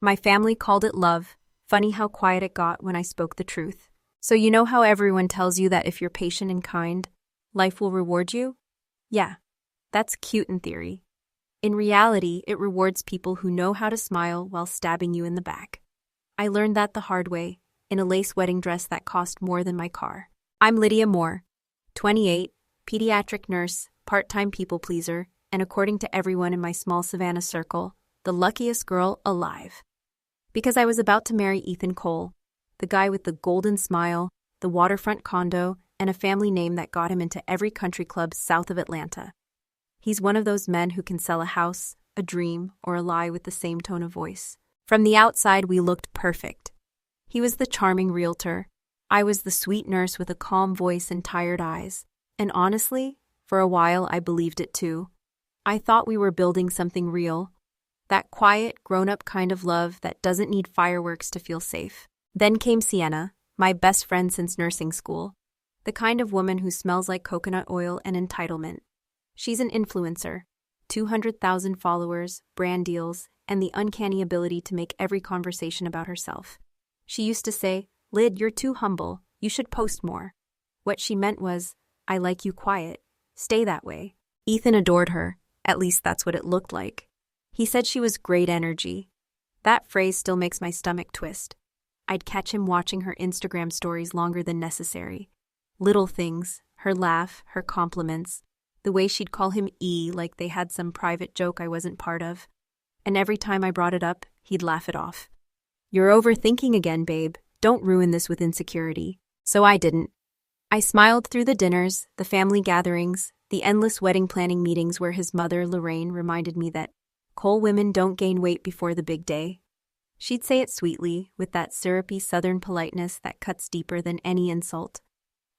My family called it love. Funny how quiet it got when I spoke the truth. So you know how everyone tells you that if you're patient and kind, life will reward you? Yeah, that's cute in theory. In reality, it rewards people who know how to smile while stabbing you in the back. I learned that the hard way, in a lace wedding dress that cost more than my car. I'm Lydia Moore, 28, pediatric nurse, part-time people pleaser, and according to everyone in my small Savannah circle, the luckiest girl alive. Because I was about to marry Ethan Cole, the guy with the golden smile, the waterfront condo, and a family name that got him into every country club south of Atlanta. He's one of those men who can sell a house, a dream, or a lie with the same tone of voice. From the outside, we looked perfect. He was the charming realtor. I was the sweet nurse with a calm voice and tired eyes. And honestly, for a while I believed it too. I thought we were building something real. That quiet, grown-up kind of love that doesn't need fireworks to feel safe. Then came Sienna, my best friend since nursing school. The kind of woman who smells like coconut oil and entitlement. She's an influencer, 200,000 followers, brand deals, and the uncanny ability to make every conversation about herself. She used to say, "Lyd, you're too humble. You should post more." What she meant was, "I like you quiet. Stay that way." Ethan adored her. At least that's what it looked like. He said she was great energy. That phrase still makes my stomach twist. I'd catch him watching her Instagram stories longer than necessary. Little things, her laugh, her compliments, the way she'd call him E like they had some private joke I wasn't part of. And every time I brought it up, he'd laugh it off. "You're overthinking again, babe. Don't ruin this with insecurity." So I didn't. I smiled through the dinners, the family gatherings, the endless wedding planning meetings where his mother, Lorraine, reminded me that Cole women don't gain weight before the big day. She'd say it sweetly, with that syrupy southern politeness that cuts deeper than any insult.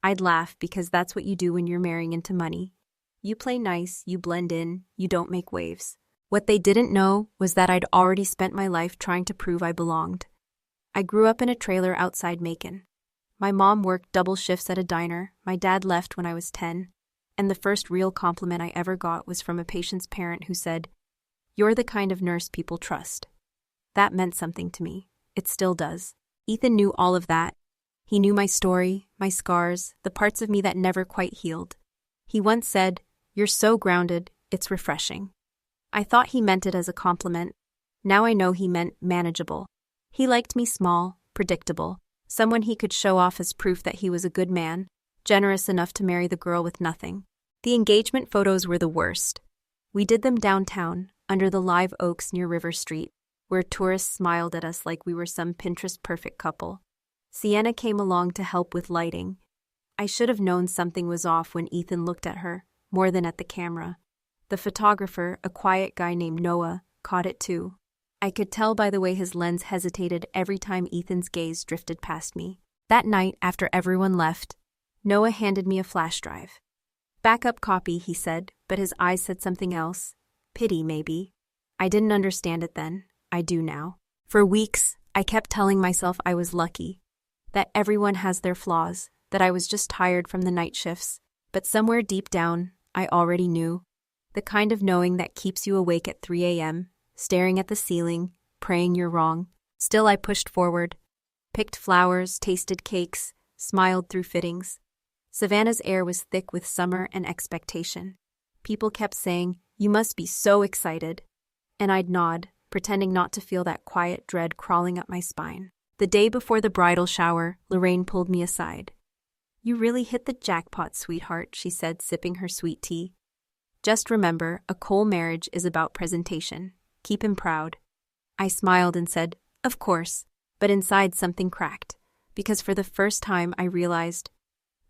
I'd laugh because that's what you do when you're marrying into money. You play nice, you blend in, you don't make waves. What they didn't know was that I'd already spent my life trying to prove I belonged. I grew up in a trailer outside Macon. My mom worked double shifts at a diner, my dad left when I was 10, and the first real compliment I ever got was from a patient's parent who said, "You're the kind of nurse people trust." That meant something to me. It still does. Ethan knew all of that. He knew my story, my scars, the parts of me that never quite healed. He once said, "You're so grounded, it's refreshing." I thought he meant it as a compliment. Now I know he meant manageable. He liked me small, predictable, someone he could show off as proof that he was a good man, generous enough to marry the girl with nothing. The engagement photos were the worst. We did them downtown, under the live oaks near River Street, where tourists smiled at us like we were some Pinterest-perfect couple. Sienna came along to help with lighting. I should have known something was off when Ethan looked at her, more than at the camera. The photographer, a quiet guy named Noah, caught it too. I could tell by the way his lens hesitated every time Ethan's gaze drifted past me. That night, after everyone left, Noah handed me a flash drive. "Backup copy," he said, but his eyes said something else. Pity, maybe. I didn't understand it then. I do now. For weeks, I kept telling myself I was lucky, that everyone has their flaws, that I was just tired from the night shifts. But somewhere deep down, I already knew. The kind of knowing that keeps you awake at 3 a.m., staring at the ceiling, praying you're wrong. Still, I pushed forward, picked flowers, tasted cakes, smiled through fittings. Savannah's air was thick with summer and expectation. People kept saying, "You must be so excited." And I'd nod, pretending not to feel that quiet dread crawling up my spine. The day before the bridal shower, Lorraine pulled me aside. "You really hit the jackpot, sweetheart," she said, sipping her sweet tea. "Just remember, a Cole marriage is about presentation. Keep him proud." I smiled and said, "Of course," but inside something cracked, because for the first time I realized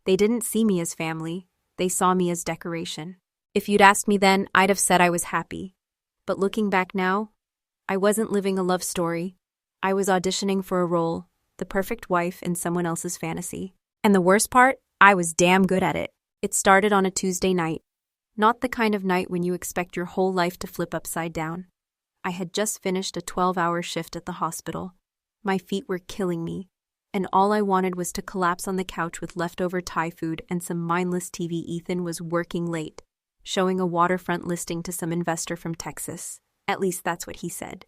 they didn't see me as family, they saw me as decoration. If you'd asked me then, I'd have said I was happy. But looking back now, I wasn't living a love story. I was auditioning for a role, the perfect wife in someone else's fantasy. And the worst part, I was damn good at it. It started on a Tuesday night. Not the kind of night when you expect your whole life to flip upside down. I had just finished a 12-hour shift at the hospital. My feet were killing me, and all I wanted was to collapse on the couch with leftover Thai food and some mindless TV. Ethan was working late, showing a waterfront listing to some investor from Texas. At least that's what he said.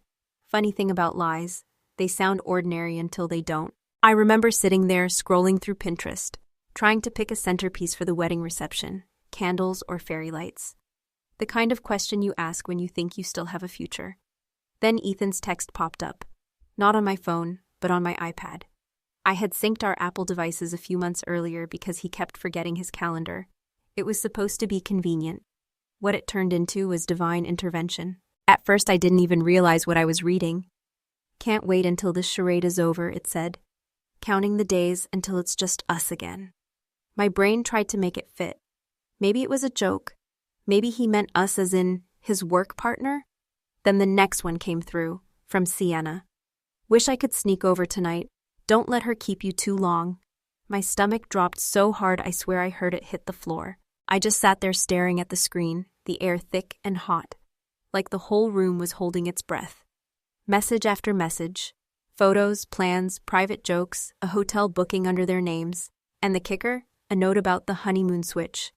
Funny thing about lies, they sound ordinary until they don't. I remember sitting there scrolling through Pinterest, trying to pick a centerpiece for the wedding reception, candles or fairy lights. The kind of question you ask when you think you still have a future. Then Ethan's text popped up. Not on my phone, but on my iPad. I had synced our Apple devices a few months earlier because he kept forgetting his calendar. It was supposed to be convenient. What it turned into was divine intervention. At first, I didn't even realize what I was reading. Can't wait until this charade is over, it said. Counting the days until it's just us again. My brain tried to make it fit. Maybe it was a joke. Maybe he meant us as in his work partner? Then the next one came through, from Sienna. Wish I could sneak over tonight. Don't let her keep you too long. My stomach dropped so hard I swear I heard it hit the floor. I just sat there staring at the screen, the air thick and hot, like the whole room was holding its breath. Message after message. Photos, plans, private jokes, a hotel booking under their names, and the kicker, a note about the honeymoon switch.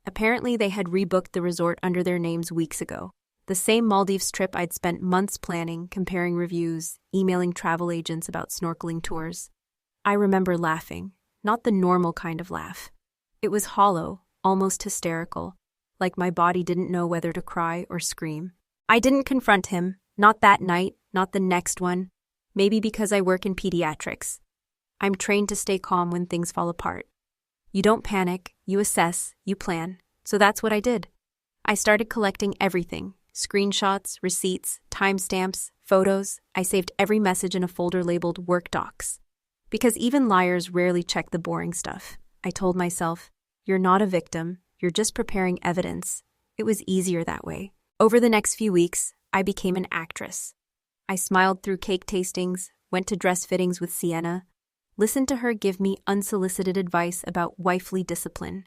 Apparently they had rebooked the resort under their names weeks ago. The same Maldives trip I'd spent months planning, comparing reviews, emailing travel agents about snorkeling tours. I remember laughing, not the normal kind of laugh. It was hollow, almost hysterical, like my body didn't know whether to cry or scream. I didn't confront him, not that night, not the next one, maybe because I work in pediatrics. I'm trained to stay calm when things fall apart. You don't panic, you assess, you plan. So that's what I did. I started collecting everything, screenshots, receipts, timestamps, photos. I saved every message in a folder labeled Work Docs. Because even liars rarely check the boring stuff. I told myself, you're not a victim, you're just preparing evidence. It was easier that way. Over the next few weeks, I became an actress. I smiled through cake tastings, went to dress fittings with Sienna, listened to her give me unsolicited advice about wifely discipline.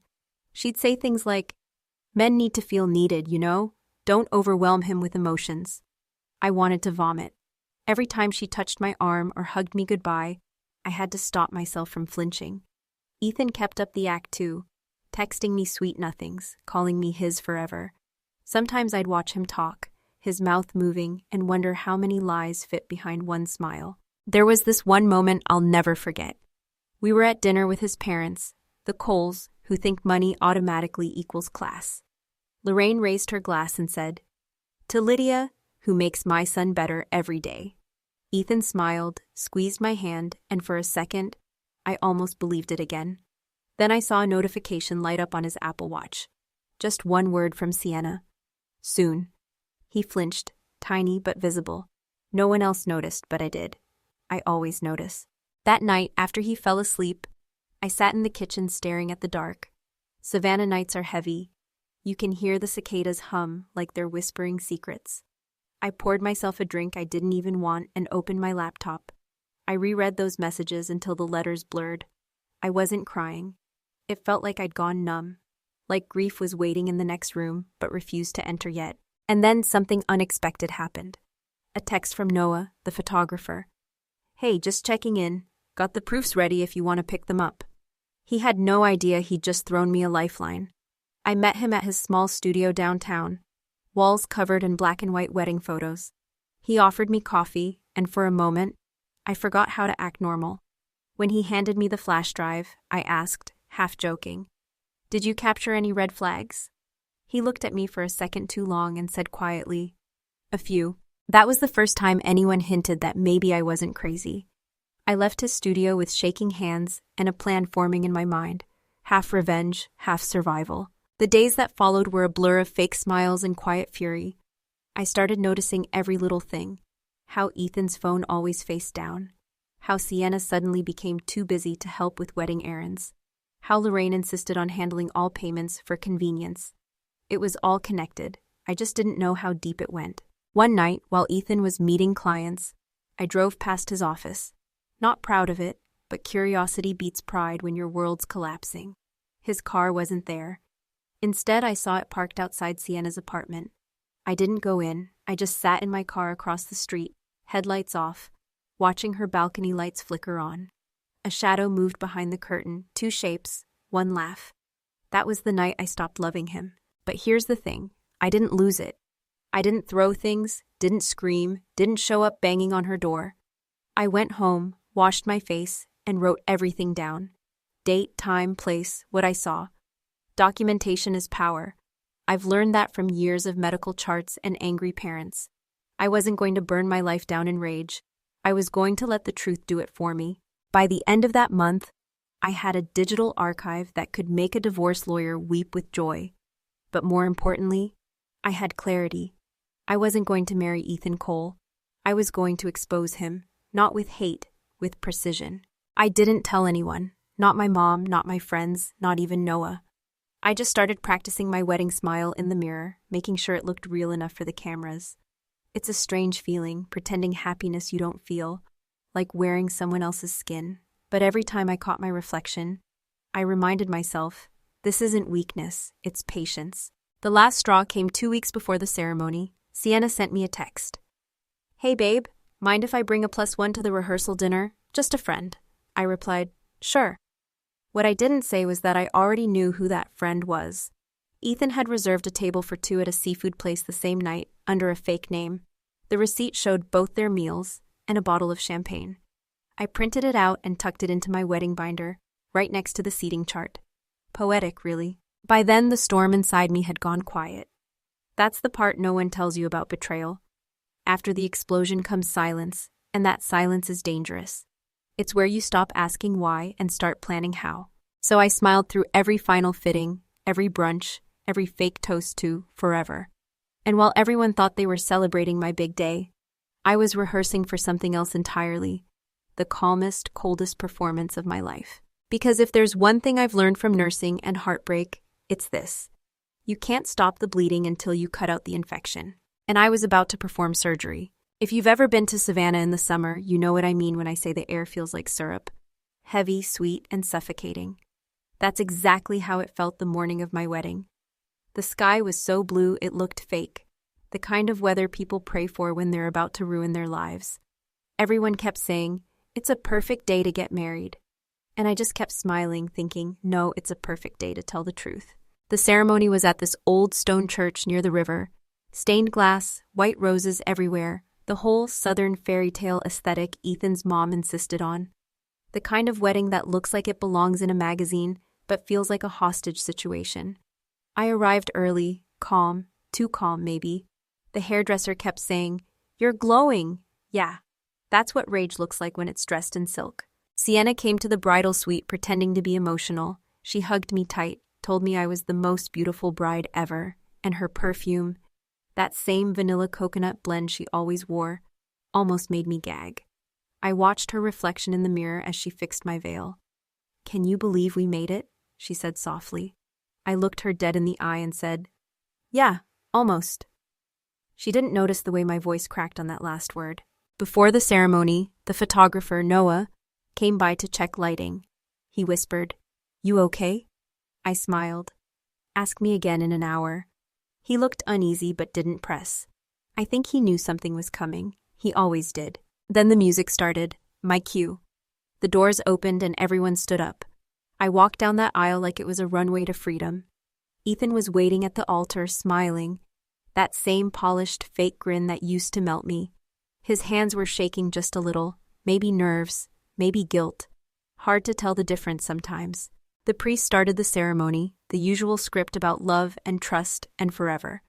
She'd say things like, men need to feel needed, you know? Don't overwhelm him with emotions. I wanted to vomit. Every time she touched my arm or hugged me goodbye, I had to stop myself from flinching. Ethan kept up the act too, texting me sweet nothings, calling me his forever. Sometimes I'd watch him talk, his mouth moving, and wonder how many lies fit behind one smile. There was this one moment I'll never forget. We were at dinner with his parents, the Coles, who think money automatically equals class. Lorraine raised her glass and said, "To Lydia, who makes my son better every day." Ethan smiled, squeezed my hand, and for a second, I almost believed it again. Then I saw a notification light up on his Apple Watch. Just one word from Sienna. Soon. He flinched, tiny but visible. No one else noticed, but I did. I always notice. That night, after he fell asleep, I sat in the kitchen staring at the dark. Savannah nights are heavy. You can hear the cicadas hum like they're whispering secrets. I poured myself a drink I didn't even want and opened my laptop. I reread those messages until the letters blurred. I wasn't crying. It felt like I'd gone numb, like grief was waiting in the next room but refused to enter yet. And then something unexpected happened. A text from Noah, the photographer. "Hey, just checking in. Got the proofs ready if you want to pick them up." He had no idea he'd just thrown me a lifeline. I met him at his small studio downtown, walls covered in black and white wedding photos. He offered me coffee, and for a moment, I forgot how to act normal. When he handed me the flash drive, I asked, half joking, "Did you capture any red flags?" He looked at me for a second too long and said quietly, "A few." That was the first time anyone hinted that maybe I wasn't crazy. I left his studio with shaking hands and a plan forming in my mind, half revenge, half survival. The days that followed were a blur of fake smiles and quiet fury. I started noticing every little thing. How Ethan's phone always faced down. How Sienna suddenly became too busy to help with wedding errands. How Lorraine insisted on handling all payments for convenience. It was all connected. I just didn't know how deep it went. One night, while Ethan was meeting clients, I drove past his office. Not proud of it, but curiosity beats pride when your world's collapsing. His car wasn't there. Instead, I saw it parked outside Sienna's apartment. I didn't go in. I just sat in my car across the street, headlights off, watching her balcony lights flicker on. A shadow moved behind the curtain, two shapes, one laugh. That was the night I stopped loving him. But here's the thing. I didn't lose it. I didn't throw things, didn't scream, didn't show up banging on her door. I went home, washed my face, and wrote everything down. Date, time, place, what I saw. Documentation is power. I've learned that from years of medical charts and angry parents. I wasn't going to burn my life down in rage. I was going to let the truth do it for me. By the end of that month, I had a digital archive that could make a divorce lawyer weep with joy. But more importantly, I had clarity. I wasn't going to marry Ethan Cole. I was going to expose him, not with hate, with precision. I didn't tell anyone, not my mom, not my friends, not even Noah. I just started practicing my wedding smile in the mirror, making sure it looked real enough for the cameras. It's a strange feeling, pretending happiness you don't feel, like wearing someone else's skin. But every time I caught my reflection, I reminded myself, this isn't weakness, it's patience. The last straw came 2 weeks before the ceremony. Sienna sent me a text. "Hey babe, mind if I bring a +1 to the rehearsal dinner? Just a friend." I replied, "Sure." What I didn't say was that I already knew who that friend was. Ethan had reserved a table for 2 at a seafood place the same night, under a fake name. The receipt showed both their meals and a bottle of champagne. I printed it out and tucked it into my wedding binder, right next to the seating chart. Poetic, really. By then, the storm inside me had gone quiet. That's the part no one tells you about betrayal. After the explosion comes silence, and that silence is dangerous. It's where you stop asking why and start planning how. So I smiled through every final fitting, every brunch, every fake toast to forever. And while everyone thought they were celebrating my big day, I was rehearsing for something else entirely, the calmest, coldest performance of my life. Because if there's one thing I've learned from nursing and heartbreak, it's this. You can't stop the bleeding until you cut out the infection. And I was about to perform surgery. If you've ever been to Savannah in the summer, you know what I mean when I say the air feels like syrup. Heavy, sweet, and suffocating. That's exactly how it felt the morning of my wedding. The sky was so blue it looked fake. The kind of weather people pray for when they're about to ruin their lives. Everyone kept saying, "It's a perfect day to get married." And I just kept smiling, thinking, no, it's a perfect day to tell the truth. The ceremony was at this old stone church near the river. Stained glass, white roses everywhere, the whole southern fairy tale aesthetic Ethan's mom insisted on. The kind of wedding that looks like it belongs in a magazine, but feels like a hostage situation. I arrived early, calm, too calm maybe. The hairdresser kept saying, "You're glowing." Yeah, that's what rage looks like when it's dressed in silk. Sienna came to the bridal suite pretending to be emotional. She hugged me tight, told me I was the most beautiful bride ever, and her perfume, that same vanilla coconut blend she always wore, almost made me gag. I watched her reflection in the mirror as she fixed my veil. "Can you believe we made it?" she said softly. I looked her dead in the eye and said, "Yeah, almost." She didn't notice the way my voice cracked on that last word. Before the ceremony, the photographer, Noah, came by to check lighting. He whispered, "You okay?" I smiled. "Ask me again in an hour." He looked uneasy but didn't press. I think he knew something was coming. He always did. Then the music started, my cue. The doors opened and everyone stood up. I walked down that aisle like it was a runway to freedom. Ethan was waiting at the altar, smiling, that same polished, fake grin that used to melt me. His hands were shaking just a little, maybe nerves, maybe guilt. Hard to tell the difference sometimes. The priest started the ceremony, the usual script about love and trust and forever.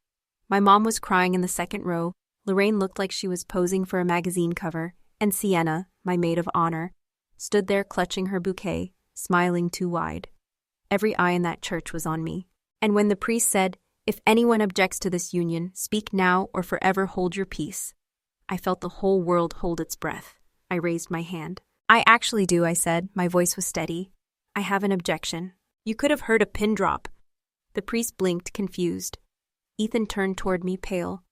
My mom was crying in the second row, Lorraine looked like she was posing for a magazine cover, and Sienna, my maid of honor, stood there clutching her bouquet, smiling too wide. Every eye in that church was on me. And when the priest said, "If anyone objects to this union, speak now or forever hold your peace," I felt the whole world hold its breath. I raised my hand. "I actually do," I said. My voice was steady. "I have an objection." You could have heard a pin drop. The priest blinked, confused. Ethan turned toward me, pale.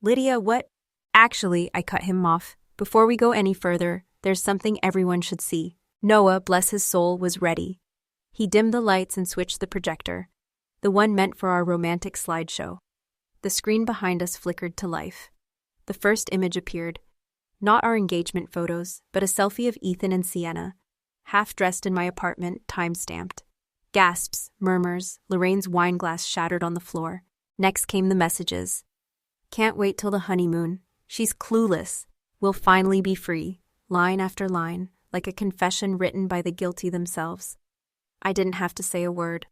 "Lydia, what?" "Actually," I cut him off. "Before we go any further, there's something everyone should see." Noah, bless his soul, was ready. He dimmed the lights and switched the projector, the one meant for our romantic slideshow. The screen behind us flickered to life. The first image appeared. Not our engagement photos, but a selfie of Ethan and Sienna, half dressed in my apartment, time-stamped. Gasps, murmurs, Lorraine's wine glass shattered on the floor. Next came the messages. Can't wait till the honeymoon. She's clueless. We'll finally be free. Line after line, like a confession written by the guilty themselves. I didn't have to say a word.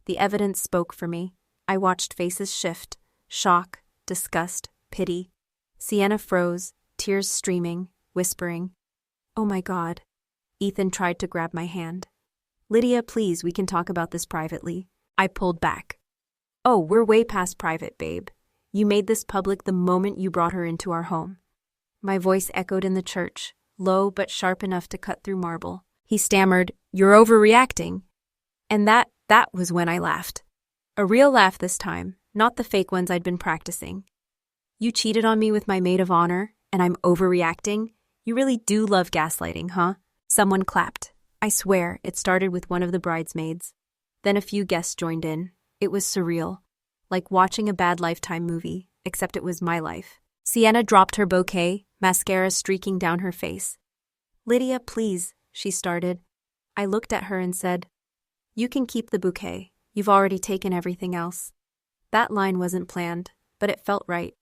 The evidence spoke for me. I watched faces shift. Shock, disgust, pity. Sienna froze, tears streaming, whispering, "Oh my God." Ethan tried to grab my hand. "Lydia, please, we can talk about this privately." I pulled back. "Oh, we're way past private, babe. You made this public the moment you brought her into our home." My voice echoed in the church, low but sharp enough to cut through marble. He stammered, "You're overreacting." And that was when I laughed. A real laugh this time, not the fake ones I'd been practicing. "You cheated on me with my maid of honor, and I'm overreacting? You really do love gaslighting, huh?" Someone clapped. I swear, it started with one of the bridesmaids. Then a few guests joined in. It was surreal. Like watching a bad Lifetime movie, except it was my life. Sienna dropped her bouquet, mascara streaking down her face. "Lydia, please," she started. I looked at her and said, "You can keep the bouquet. You've already taken everything else." That line wasn't planned, but it felt right.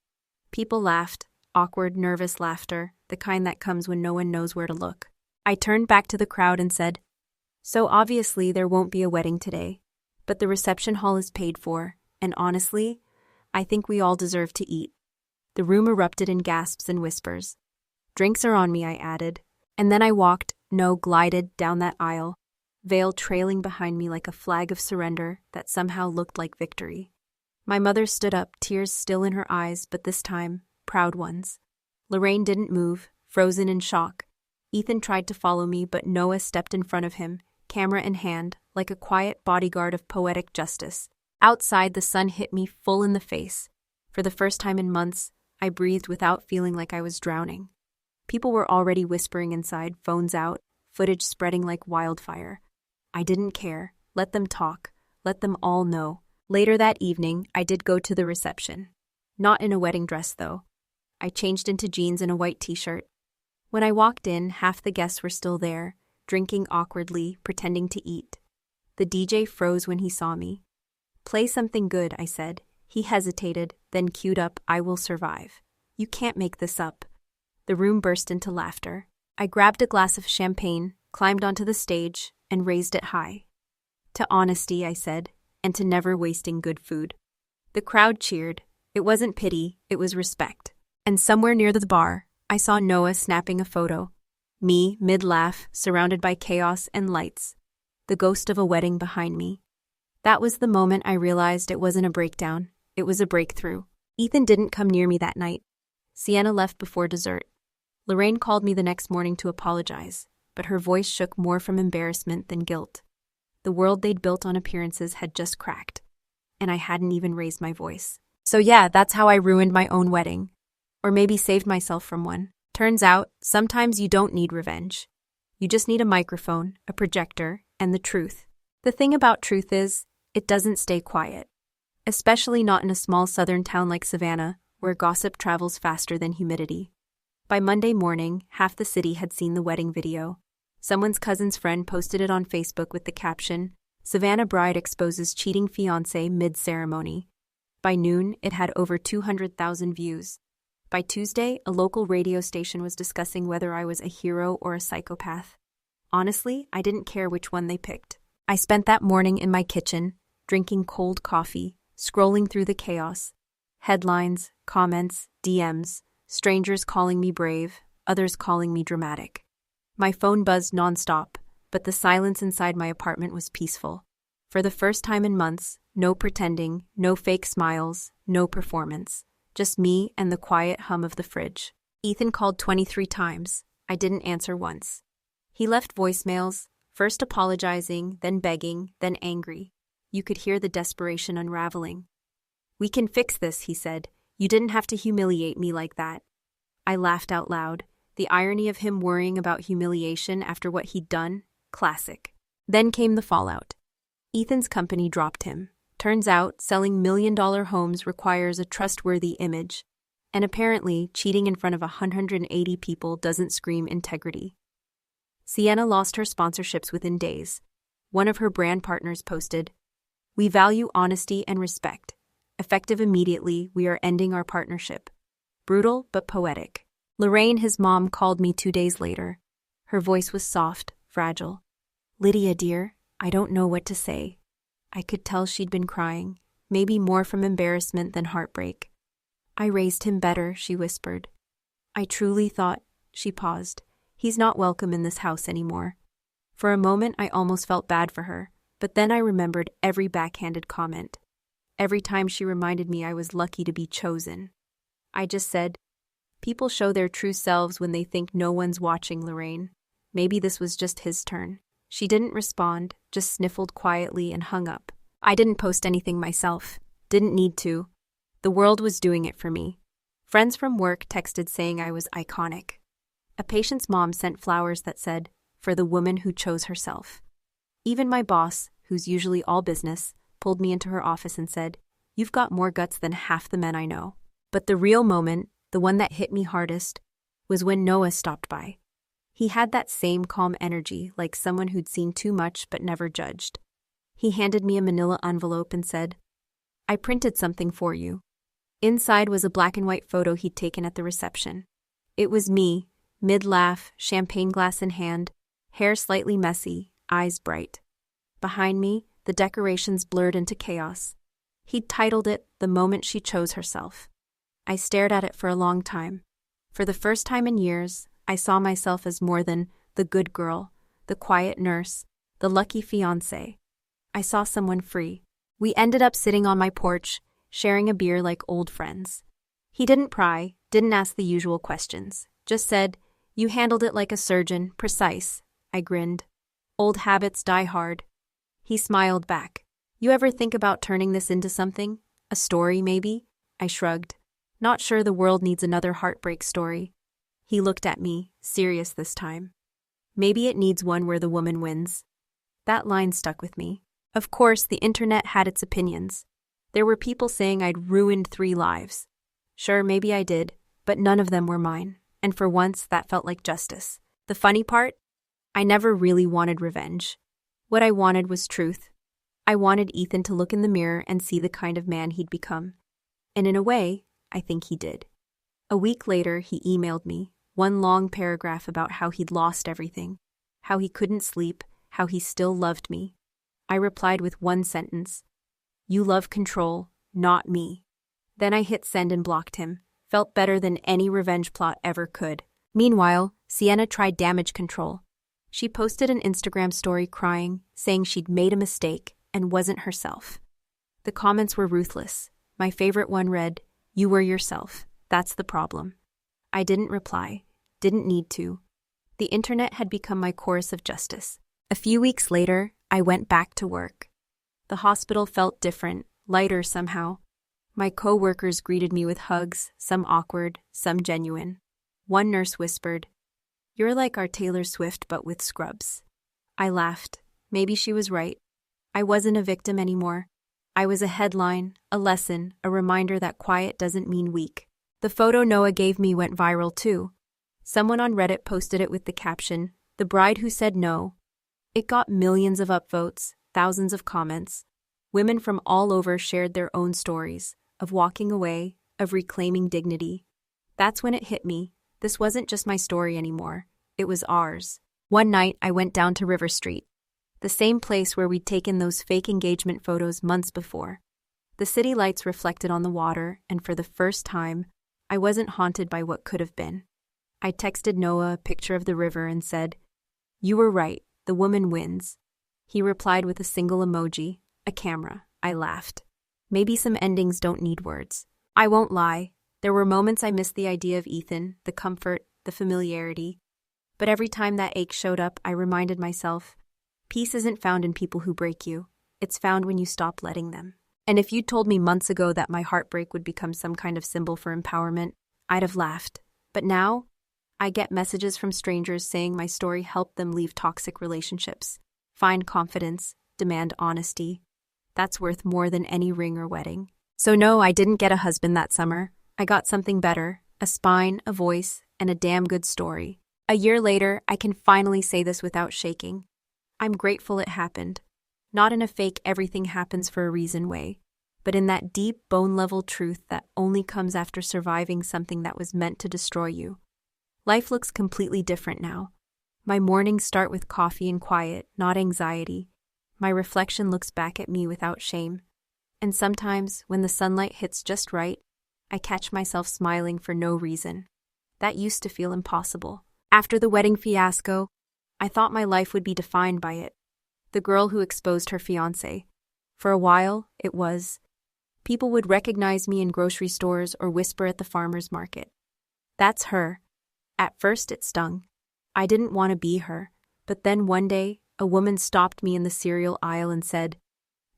People laughed, awkward, nervous laughter, the kind that comes when no one knows where to look. I turned back to the crowd and said, "So obviously there won't be a wedding today, but the reception hall is paid for, and honestly, I think we all deserve to eat." The room erupted in gasps and whispers. "Drinks are on me," I added, and then I glided down that aisle, veil trailing behind me like a flag of surrender that somehow looked like victory. My mother stood up, tears still in her eyes, but this time, proud ones. Lorraine didn't move, frozen in shock. Ethan tried to follow me, but Noah stepped in front of him, camera in hand, like a quiet bodyguard of poetic justice. Outside, the sun hit me full in the face. For the first time in months, I breathed without feeling like I was drowning. People were already whispering inside, phones out, footage spreading like wildfire. I didn't care. Let them talk. Let them all know. Later that evening, I did go to the reception. Not in a wedding dress, though. I changed into jeans and a white t-shirt. When I walked in, half the guests were still there, drinking awkwardly, pretending to eat. The DJ froze when he saw me. "Play something good," I said. He hesitated, then queued up "I Will Survive." "You can't make this up." The room burst into laughter. I grabbed a glass of champagne, climbed onto the stage, and raised it high. "To honesty," I said, "and to never wasting good food." The crowd cheered. It wasn't pity, it was respect. And somewhere near the bar, I saw Noah snapping a photo. Me, mid-laugh, surrounded by chaos and lights. The ghost of a wedding behind me. That was the moment I realized it wasn't a breakdown. It was a breakthrough. Ethan didn't come near me that night. Sienna left before dessert. Lorraine called me the next morning to apologize, but her voice shook more from embarrassment than guilt. The world they'd built on appearances had just cracked, and I hadn't even raised my voice. So yeah, that's how I ruined my own wedding. Or maybe saved myself from one. Turns out, sometimes you don't need revenge. You just need a microphone, a projector, and the truth. The thing about truth is, it doesn't stay quiet. Especially not in a small southern town like Savannah, where gossip travels faster than humidity. By Monday morning, half the city had seen the wedding video. Someone's cousin's friend posted it on Facebook with the caption, "Savannah bride exposes cheating fiancé mid-ceremony." By noon, it had over 200,000 views. By Tuesday, a local radio station was discussing whether I was a hero or a psychopath. Honestly, I didn't care which one they picked. I spent that morning in my kitchen, drinking cold coffee, scrolling through the chaos. Headlines, comments, DMs, strangers calling me brave, others calling me dramatic. My phone buzzed nonstop, but the silence inside my apartment was peaceful. For the first time in months, no pretending, no fake smiles, no performance. Just me and the quiet hum of the fridge. Ethan called 23 times. I didn't answer once. He left voicemails, first apologizing, then begging, then angry. You could hear the desperation unraveling. "We can fix this," he said. "You didn't have to humiliate me like that." I laughed out loud. The irony of him worrying about humiliation after what he'd done, classic. Then came the fallout. Ethan's company dropped him. Turns out, selling million-dollar homes requires a trustworthy image. And apparently, cheating in front of 180 people doesn't scream integrity. Sienna lost her sponsorships within days. One of her brand partners posted, "We value honesty and respect. Effective immediately, we are ending our partnership. Brutal, but poetic. Lorraine, his mom, called me 2 days later. Her voice was soft, fragile. Lydia, dear, I don't know what to say. I could tell she'd been crying, maybe more from embarrassment than heartbreak. I raised him better, she whispered. I truly thought, she paused, he's not welcome in this house anymore. For a moment, I almost felt bad for her, but then I remembered every backhanded comment. Every time she reminded me I was lucky to be chosen. I just said, people show their true selves when they think no one's watching, Lorraine. Maybe this was just his turn. She didn't respond, just sniffled quietly and hung up. I didn't post anything myself. Didn't need to. The world was doing it for me. Friends from work texted saying I was iconic. A patient's mom sent flowers that said, for the woman who chose herself. Even my boss, who's usually all business, pulled me into her office and said, you've got more guts than half the men I know. But the real moment, the one that hit me hardest, was when Noah stopped by. He had that same calm energy, like someone who'd seen too much but never judged. He handed me a manila envelope and said, I printed something for you. Inside was a black and white photo he'd taken at the reception. It was me, mid-laugh, champagne glass in hand, hair slightly messy, eyes bright. Behind me, the decorations blurred into chaos. He'd titled it, The Moment She Chose Herself. I stared at it for a long time. For the first time in years, I saw myself as more than the good girl, the quiet nurse, the lucky fiancé. I saw someone free. We ended up sitting on my porch, sharing a beer like old friends. He didn't pry, didn't ask the usual questions, just said, you handled it like a surgeon, precise. I grinned. Old habits die hard. He smiled back. You ever think about turning this into something? A story, maybe? I shrugged. Not sure the world needs another heartbreak story. He looked at me, serious this time. Maybe it needs one where the woman wins. That line stuck with me. Of course, the internet had its opinions. There were people saying I'd ruined 3 lives. Sure, maybe I did, but none of them were mine, and for once that felt like justice. The funny part? I never really wanted revenge. What I wanted was truth. I wanted Ethan to look in the mirror and see the kind of man he'd become. And in a way, I think he did. A week later, he emailed me, one long paragraph about how he'd lost everything, how he couldn't sleep, how he still loved me. I replied with one sentence, you love control, not me. Then I hit send and blocked him. Felt better than any revenge plot ever could. Meanwhile, Sienna tried damage control. She posted an Instagram story crying, saying she'd made a mistake and wasn't herself. The comments were ruthless. My favorite one read, you were yourself. That's the problem. I didn't reply. Didn't need to. The internet had become my chorus of justice. A few weeks later, I went back to work. The hospital felt different, lighter somehow. My co-workers greeted me with hugs, some awkward, some genuine. One nurse whispered, you're like our Taylor Swift but with scrubs. I laughed. Maybe she was right. I wasn't a victim anymore. I was a headline, a lesson, a reminder that quiet doesn't mean weak. The photo Noah gave me went viral too. Someone on Reddit posted it with the caption, The Bride Who Said No. It got millions of upvotes, thousands of comments. Women from all over shared their own stories, of walking away, of reclaiming dignity. That's when it hit me. This wasn't just my story anymore. It was ours. One night, I went down to River Street, the same place where we'd taken those fake engagement photos months before. The city lights reflected on the water, and for the first time, I wasn't haunted by what could have been. I texted Noah a picture of the river and said, you were right, the woman wins. He replied with a single emoji, a camera. I laughed. Maybe some endings don't need words. I won't lie. There were moments I missed the idea of Ethan, the comfort, the familiarity. But every time that ache showed up, I reminded myself, peace isn't found in people who break you. It's found when you stop letting them. And if you'd told me months ago that my heartbreak would become some kind of symbol for empowerment, I'd have laughed. But now, I get messages from strangers saying my story helped them leave toxic relationships, find confidence, demand honesty. That's worth more than any ring or wedding. So no, I didn't get a husband that summer. I got something better, a spine, a voice, and a damn good story. A year later, I can finally say this without shaking. I'm grateful it happened. Not in a fake everything happens for a reason way, but in that deep, bone-level truth that only comes after surviving something that was meant to destroy you. Life looks completely different now. My mornings start with coffee and quiet, not anxiety. My reflection looks back at me without shame. And sometimes, when the sunlight hits just right, I catch myself smiling for no reason. That used to feel impossible. After the wedding fiasco, I thought my life would be defined by it. The girl who exposed her fiancé. For a while, it was. People would recognize me in grocery stores or whisper at the farmer's market. That's her. At first it stung. I didn't want to be her, but then one day, a woman stopped me in the cereal aisle and said,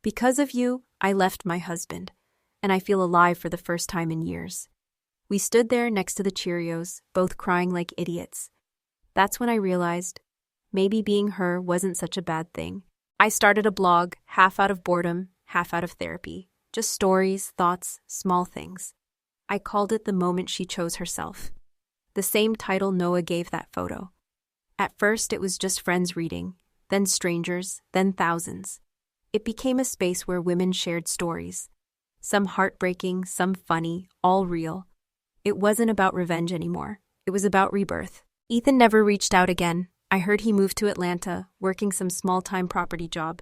"Because of you, I left my husband, and I feel alive for the first time in years." We stood there next to the Cheerios, both crying like idiots. That's when I realized, maybe being her wasn't such a bad thing. I started a blog, half out of boredom, half out of therapy. Just stories, thoughts, small things. I called it The Moment She Chose Herself. The same title Noah gave that photo. At first, it was just friends reading, then strangers, then thousands. It became a space where women shared stories. Some heartbreaking, some funny, all real. It wasn't about revenge anymore. It was about rebirth. Ethan never reached out again. I heard he moved to Atlanta, working some small-time property job.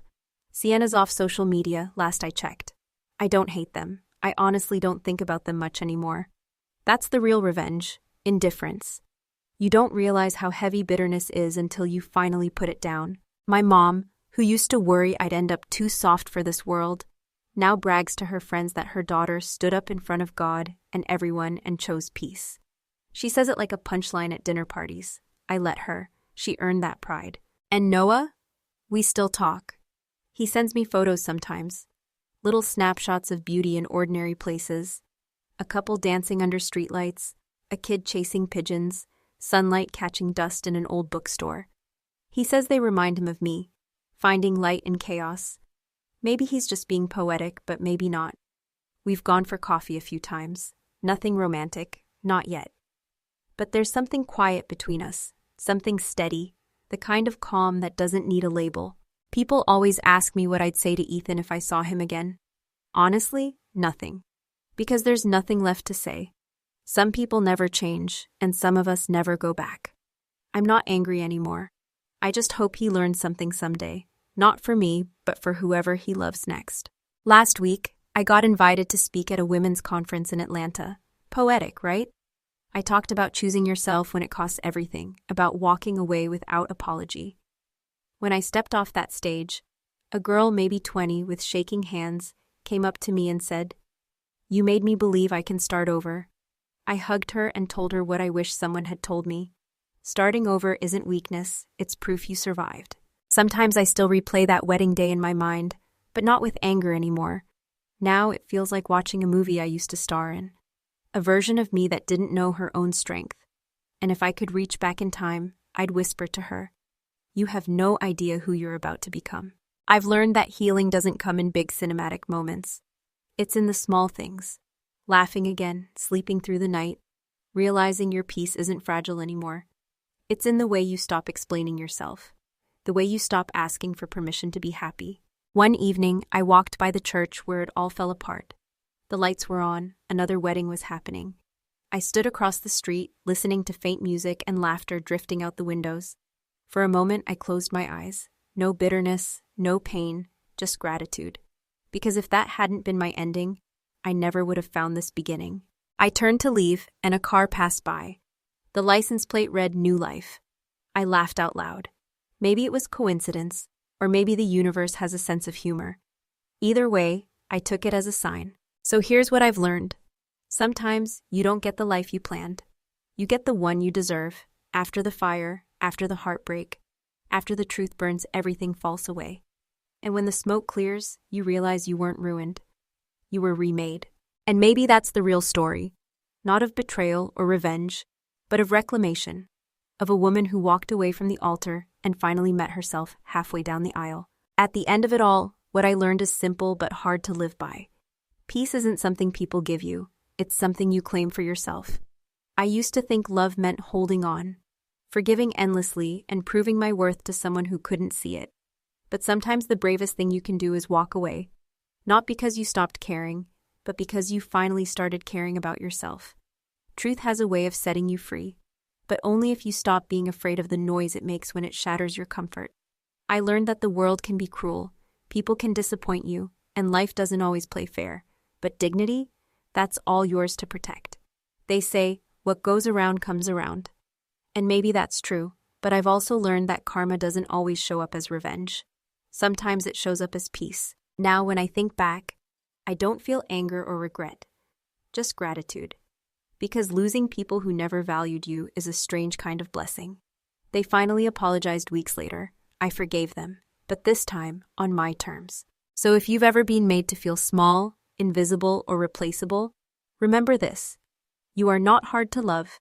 Sienna's off social media, last I checked. I don't hate them. I honestly don't think about them much anymore. That's the real revenge. Indifference. You don't realize how heavy bitterness is until you finally put it down. My mom, who used to worry I'd end up too soft for this world, now brags to her friends that her daughter stood up in front of God and everyone and chose peace. She says it like a punchline at dinner parties. I let her. She earned that pride. And Noah? We still talk. He sends me photos sometimes. Little snapshots of beauty in ordinary places. A couple dancing under streetlights, a kid chasing pigeons, sunlight catching dust in an old bookstore. He says they remind him of me, finding light in chaos. Maybe he's just being poetic, but maybe not. We've gone for coffee a few times. Nothing romantic, not yet. But there's something quiet between us, something steady, the kind of calm that doesn't need a label. People always ask me what I'd say to Ethan if I saw him again. Honestly, nothing. Because there's nothing left to say. Some people never change, and some of us never go back. I'm not angry anymore. I just hope he learns something someday. Not for me, but for whoever he loves next. Last week, I got invited to speak at a women's conference in Atlanta. Poetic, right? I talked about choosing yourself when it costs everything, about walking away without apology. When I stepped off that stage, a girl maybe 20 with shaking hands came up to me and said, "You made me believe I can start over." I hugged her and told her what I wish someone had told me. Starting over isn't weakness, it's proof you survived. Sometimes I still replay that wedding day in my mind, but not with anger anymore. Now it feels like watching a movie I used to star in. A version of me that didn't know her own strength. And if I could reach back in time, I'd whisper to her, "You have no idea who you're about to become." I've learned that healing doesn't come in big cinematic moments. It's in the small things. Laughing again, sleeping through the night, realizing your peace isn't fragile anymore. It's in the way you stop explaining yourself. The way you stop asking for permission to be happy. One evening, I walked by the church where it all fell apart. The lights were on, another wedding was happening. I stood across the street, listening to faint music and laughter drifting out the windows. For a moment, I closed my eyes. No bitterness, no pain, just gratitude. Because if that hadn't been my ending, I never would have found this beginning. I turned to leave, and a car passed by. The license plate read New Life. I laughed out loud. Maybe it was coincidence, or maybe the universe has a sense of humor. Either way, I took it as a sign. So here's what I've learned. Sometimes you don't get the life you planned. You get the one you deserve, after the fire, after the heartbreak, after the truth burns everything false away. And when the smoke clears, you realize you weren't ruined. You were remade. And maybe that's the real story. Not of betrayal or revenge, but of reclamation. Of a woman who walked away from the altar and finally met herself halfway down the aisle. At the end of it all, what I learned is simple but hard to live by. Peace isn't something people give you. It's something you claim for yourself. I used to think love meant holding on, forgiving endlessly, and proving my worth to someone who couldn't see it. But sometimes the bravest thing you can do is walk away. Not because you stopped caring, but because you finally started caring about yourself. Truth has a way of setting you free, but only if you stop being afraid of the noise it makes when it shatters your comfort. I learned that the world can be cruel, people can disappoint you, and life doesn't always play fair. But dignity? That's all yours to protect. They say, what goes around comes around. And maybe that's true, but I've also learned that karma doesn't always show up as revenge. Sometimes it shows up as peace. Now, when I think back, I don't feel anger or regret, just gratitude. Because losing people who never valued you is a strange kind of blessing. They finally apologized weeks later. I forgave them, but this time on my terms. So if you've ever been made to feel small, invisible, or replaceable, remember this. You are not hard to love.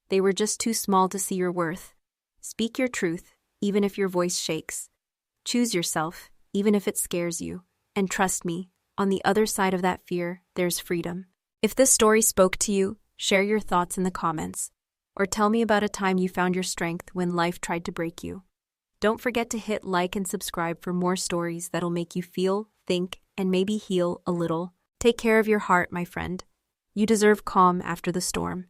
They were just too small to see your worth. Speak your truth, even if your voice shakes. Choose yourself, even if it scares you. And trust me, on the other side of that fear, there's freedom. If this story spoke to you, share your thoughts in the comments. Or tell me about a time you found your strength when life tried to break you. Don't forget to hit like and subscribe for more stories that'll make you feel, think, and maybe heal a little. Take care of your heart, my friend. You deserve calm after the storm.